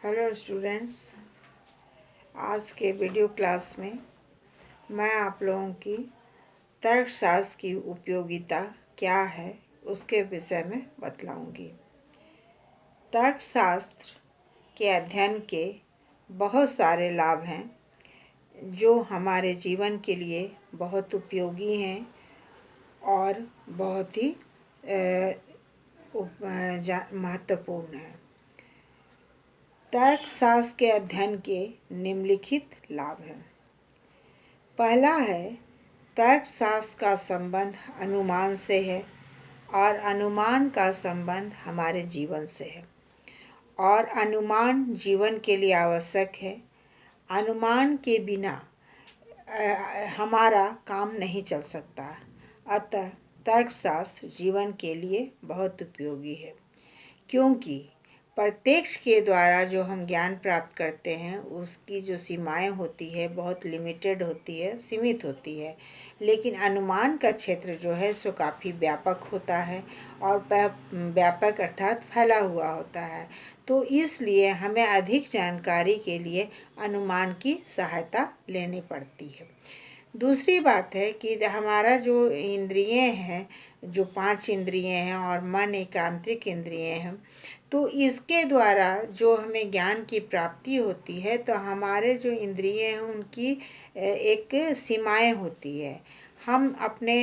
Hello students, आज के video class में मैं आप लोगों की तर्कशास्त्र की उपयोगिता क्या है उसके विषय में बतलाऊंगी। तर्कशास्त्र के अध्ययन के बहुत सारे लाभ हैं जो हमारे जीवन के लिए बहुत उपयोगी हैं और बहुत ही महत्वपूर्ण हैं। तर्कशास्त्र के अध्ययन के निम्नलिखित लाभ हैं। पहला है, तर्कशास्त्र का संबंध अनुमान से है और अनुमान का संबंध हमारे जीवन से है और अनुमान जीवन के लिए आवश्यक है। अनुमान के बिना हमारा काम नहीं चल सकता। अतः तर्कशास्त्र जीवन के लिए बहुत उपयोगी है, क्योंकि प्रत्यक्ष के द्वारा जो हम ज्ञान प्राप्त करते हैं उसकी जो सीमाएं होती है बहुत लिमिटेड होती है, सीमित होती है। लेकिन अनुमान का क्षेत्र जो है सो काफ़ी व्यापक होता है और व्यापक अर्थात फैला हुआ होता है। तो इसलिए हमें अधिक जानकारी के लिए अनुमान की सहायता लेनी पड़ती है। दूसरी बात है कि हमारा जो इंद्रिय हैं, जो 5 इंद्रिय हैं और मन एक आंतरिक इंद्रिय हैं, तो इसके द्वारा जो हमें ज्ञान की प्राप्ति होती है तो हमारे जो इंद्रिय हैं उनकी एक सीमाएं होती है। हम अपने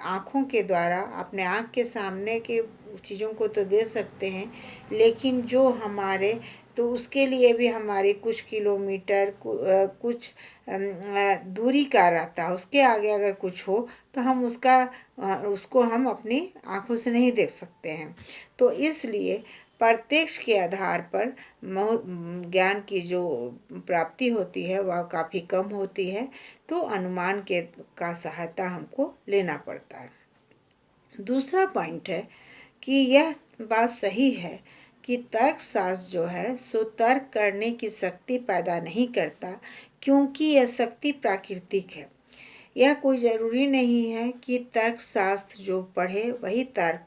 आँखों के द्वारा अपने आँख के सामने के चीज़ों को तो देख सकते हैं, लेकिन जो हमारे तो उसके लिए भी हमारे कुछ किलोमीटर कुछ दूरी का रहता है। उसके आगे अगर कुछ हो तो हम उसको हम अपनी आँखों से नहीं देख सकते हैं। तो इसलिए प्रत्यक्ष के आधार पर ज्ञान की जो प्राप्ति होती है वह काफ़ी कम होती है, तो अनुमान का सहायता हमको लेना पड़ता है। दूसरा पॉइंट है कि यह बात सही है कि तर्कशास्त्र जो है सो तर्क करने की शक्ति पैदा नहीं करता, क्योंकि यह शक्ति प्राकृतिक है। यह कोई ज़रूरी नहीं है कि तर्कशास्त्र जो पढ़े वही तर्क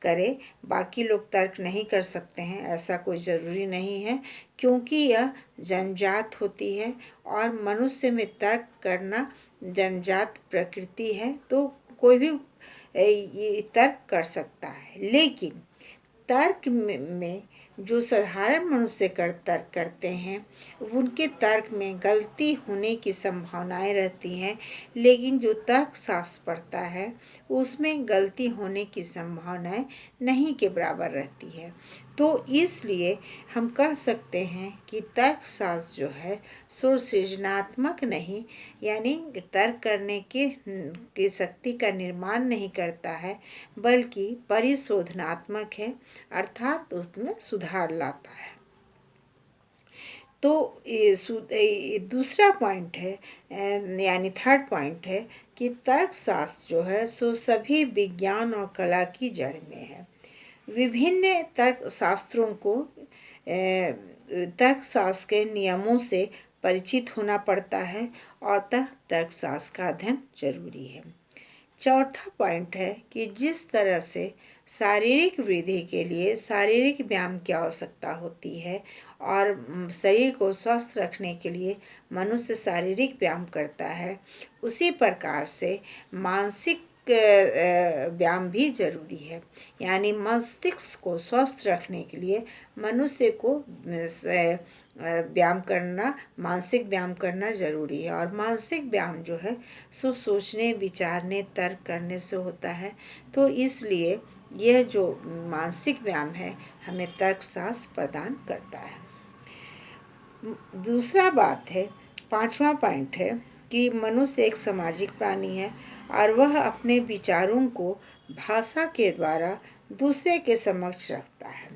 करे, बाकी लोग तर्क नहीं कर सकते हैं, ऐसा कोई ज़रूरी नहीं है, क्योंकि यह जन्मजात होती है और मनुष्य में तर्क करना जन्मजात प्रकृति है। तो कोई भी ये तर्क कर सकता है। लेकिन तर्क में जो साधारण मनुष्य तर्क करते हैं उनके तर्क में गलती होने की संभावनाएं रहती हैं, लेकिन जो तर्कशास्त्र पढ़ता है उसमें गलती होने की संभावनाएं नहीं के बराबर रहती है। तो इसलिए हम कह सकते हैं कि तर्कशास्त्र जो है सो सृजनात्मक नहीं, यानी तर्क करने की शक्ति का निर्माण नहीं करता है, बल्कि परिशोधनात्मक है, अर्थात उसमें सुधार लाता है। तो ये दूसरा पॉइंट है, यानी थर्ड पॉइंट है कि तर्कशास्त्र जो है सो सभी विज्ञान और कला की जड़ में है। विभिन्न तर्कशास्त्रों को तर्कशास्त्र के नियमों से परिचित होना पड़ता है और तर्कशास्त्र का अध्ययन जरूरी है। चौथा पॉइंट है कि जिस तरह से शारीरिक वृद्धि के लिए शारीरिक व्यायाम की आवश्यकता होती है और शरीर को स्वस्थ रखने के लिए मनुष्य शारीरिक व्यायाम करता है, उसी प्रकार से मानसिक व्यायाम भी जरूरी है। यानी मस्तिष्क को स्वस्थ रखने के लिए मनुष्य को व्यायाम करना, मानसिक व्यायाम करना जरूरी है। और मानसिक व्यायाम जो है सो सोचने, विचारने, तर्क करने से होता है। तो इसलिए यह जो मानसिक व्यायाम है हमें तर्कशास्त्र प्रदान करता है। दूसरा बात है, पांचवा पॉइंट है कि मनुष्य एक सामाजिक प्राणी है और वह अपने विचारों को भाषा के द्वारा दूसरे के समक्ष रखता है।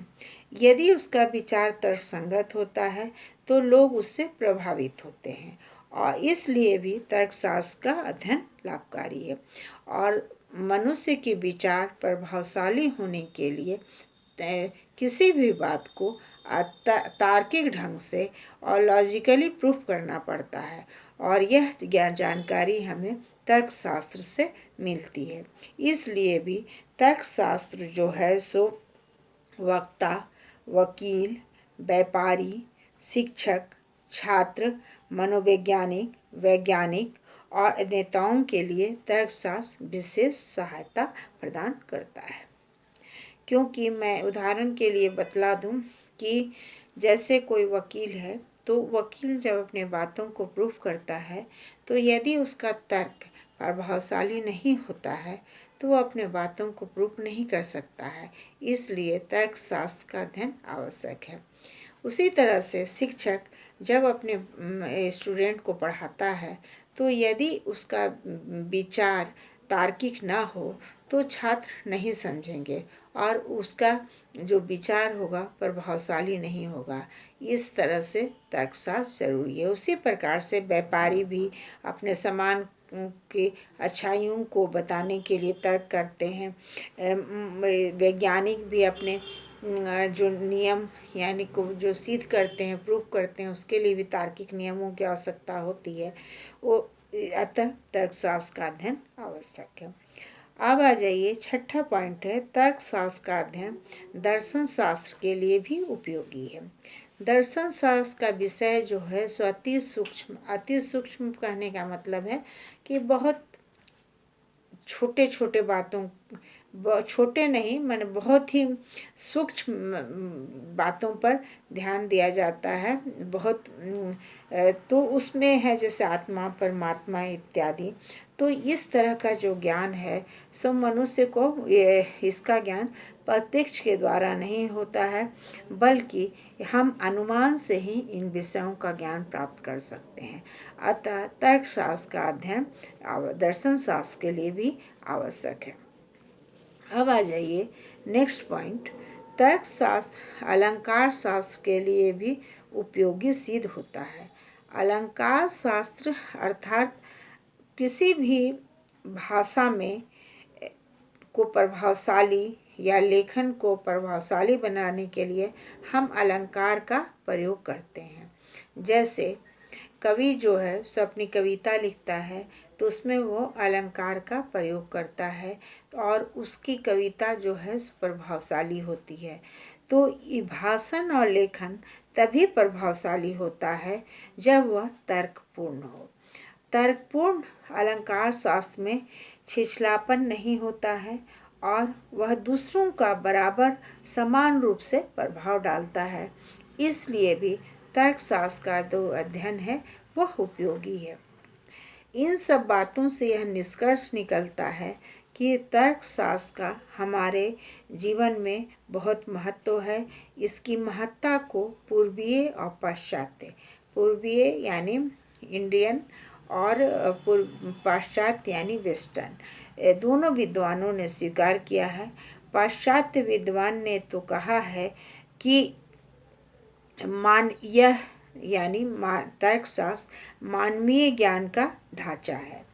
यदि उसका विचार तर्कसंगत होता है तो लोग उससे प्रभावित होते हैं और इसलिए भी तर्कशास्त्र का अध्ययन लाभकारी है। और मनुष्य के विचार प्रभावशाली होने के लिए किसी भी बात को तार्किक ढंग से और लॉजिकली प्रूफ करना पड़ता है, और यह जानकारी हमें तर्कशास्त्र से मिलती है। इसलिए भी तर्कशास्त्र जो है सो वक्ता, वकील, व्यापारी, शिक्षक, छात्र, मनोवैज्ञानिक, वैज्ञानिक और नेताओं के लिए तर्कशास्त्र विशेष सहायता प्रदान करता है। क्योंकि मैं उदाहरण के लिए बतला दूं कि जैसे कोई वकील है, तो वकील जब अपने बातों को प्रूफ करता है, तो यदि उसका तर्क प्रभावशाली नहीं होता है तो वो अपने बातों को प्रूफ नहीं कर सकता है। इसलिए तर्कशास्त्र का अध्ययन आवश्यक है। उसी तरह से शिक्षक जब अपने स्टूडेंट को पढ़ाता है, तो यदि उसका विचार तार्किक ना हो तो छात्र नहीं समझेंगे और उसका जो विचार होगा प्रभावशाली नहीं होगा। इस तरह से तर्कशास्त्र जरूरी है। उसी प्रकार से व्यापारी भी अपने सामान की अच्छाइयों को बताने के लिए तर्क करते हैं। वैज्ञानिक भी अपने जो नियम यानी को जो सिद्ध करते हैं, प्रूफ करते हैं, उसके लिए भी तार्किक नियमों की आवश्यकता होती है। वो अतः तर्कशास्त्र का अध्ययन आवश्यक है। अब आ जाइए, छठा पॉइंट है तर्कशास्त्र का अध्ययन दर्शन शास्त्र के लिए भी उपयोगी है। दर्शन शास्त्र का विषय जो है सो अति सूक्ष्म कहने का मतलब है कि बहुत छोटे छोटे बातों, छोटे नहीं माने बहुत ही सूक्ष्म बातों पर ध्यान दिया जाता है। बहुत तो उसमें है जैसे आत्मा, परमात्मा इत्यादि। तो इस तरह का जो ज्ञान है सो मनुष्य को इसका ज्ञान प्रत्यक्ष के द्वारा नहीं होता है, बल्कि हम अनुमान से ही इन विषयों का ज्ञान प्राप्त कर सकते हैं। अतः तर्कशास्त्र का अध्ययन दर्शन शास्त्र के लिए भी आवश्यक है। अब आ जाइए नेक्स्ट पॉइंट, तर्कशास्त्र अलंकार शास्त्र के लिए भी उपयोगी सिद्ध होता है। अलंकार शास्त्र अर्थात किसी भी भाषा में को प्रभावशाली या लेखन को प्रभावशाली बनाने के लिए हम अलंकार का प्रयोग करते हैं। जैसे कवि जो है सो अपनी कविता लिखता है तो उसमें वो अलंकार का प्रयोग करता है और उसकी कविता जो है प्रभावशाली होती है। तो ये भाषण और लेखन तभी प्रभावशाली होता है जब वह तर्कपूर्ण हो। तर्कपूर्ण अलंकार शास्त्र में छिछलापन नहीं होता है और वह दूसरों का बराबर समान रूप से प्रभाव डालता है। इसलिए भी तर्कशास्त्र का जो अध्ययन है वह उपयोगी है। इन सब बातों से यह निष्कर्ष निकलता है कि तर्कशास्त्र का हमारे जीवन में बहुत महत्व है। इसकी महत्ता को पूर्वीय और पाश्चात्य, पूर्वीय यानी इंडियन और पाश्चात्य यानी वेस्टर्न, दोनों विद्वानों ने स्वीकार किया है। पाश्चात्य विद्वान ने तो कहा है कि यह यानी तर्कशास्त्र मानवीय ज्ञान का ढांचा है।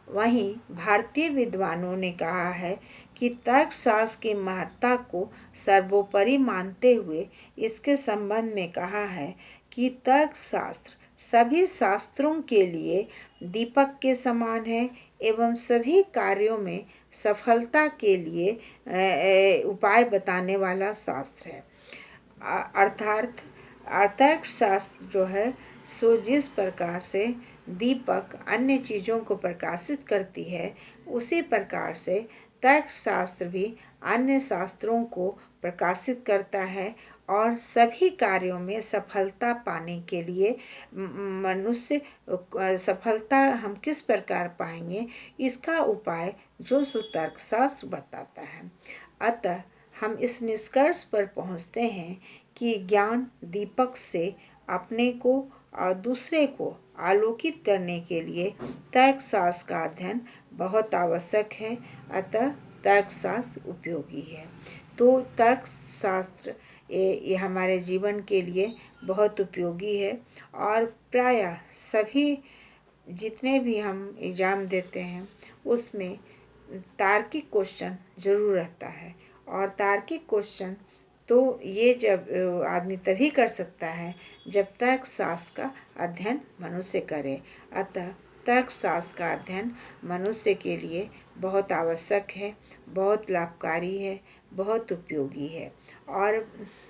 वहीं भारतीय विद्वानों ने कहा है कि तर्कशास्त्र की महत्ता को सर्वोपरि मानते हुए इसके संबंध में कहा है कि तर्कशास्त्र सभी शास्त्रों के लिए दीपक के समान है एवं सभी कार्यों में सफलता के लिए उपाय बताने वाला शास्त्र है। अर्थात तर्कशास्त्र जो है सो जिस प्रकार से दीपक अन्य चीज़ों को प्रकाशित करती है, उसी प्रकार से तर्कशास्त्र भी अन्य शास्त्रों को प्रकाशित करता है और सभी कार्यों में सफलता पाने के लिए मनुष्य सफलता हम किस प्रकार पाएंगे, इसका उपाय जो तर्कशास्त्र बताता है। अतः हम इस निष्कर्ष पर पहुँचते हैं कि ज्ञान दीपक से अपने को और दूसरे को आलोकित करने के लिए तर्कशास्त्र का अध्ययन बहुत आवश्यक है। अतः तर्कशास्त्र उपयोगी है। तो तर्कशास्त्र ये हमारे जीवन के लिए बहुत उपयोगी है और प्रायः सभी जितने भी हम एग्ज़ाम देते हैं उसमें तार्किक क्वेश्चन ज़रूर रहता है। और तार्किक क्वेश्चन तो ये जब आदमी तभी कर सकता है जब तर्कशास्त्र का अध्ययन मनुष्य करे। अतः तर्कशास्त्र का अध्ययन मनुष्य के लिए बहुत आवश्यक है, बहुत लाभकारी है, बहुत उपयोगी है। और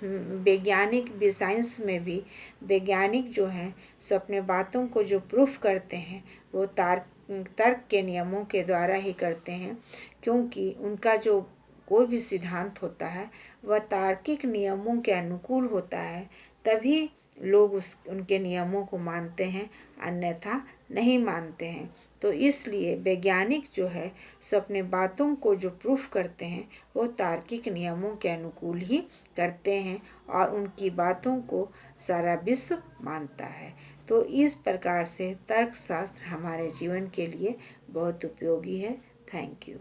वैज्ञानिक भी, साइंस में भी वैज्ञानिक जो हैं सो अपने बातों को जो प्रूफ करते हैं वो तर्क के नियमों के द्वारा ही करते हैं, क्योंकि उनका जो कोई भी सिद्धांत होता है वह तार्किक नियमों के अनुकूल होता है, तभी लोग उनके नियमों को मानते हैं, अन्यथा नहीं मानते हैं। तो इसलिए वैज्ञानिक जो है सो अपने बातों को जो प्रूफ करते हैं वो तार्किक नियमों के अनुकूल ही करते हैं और उनकी बातों को सारा विश्व मानता है। तो इस प्रकार से तर्कशास्त्र हमारे जीवन के लिए बहुत उपयोगी है। Thank you.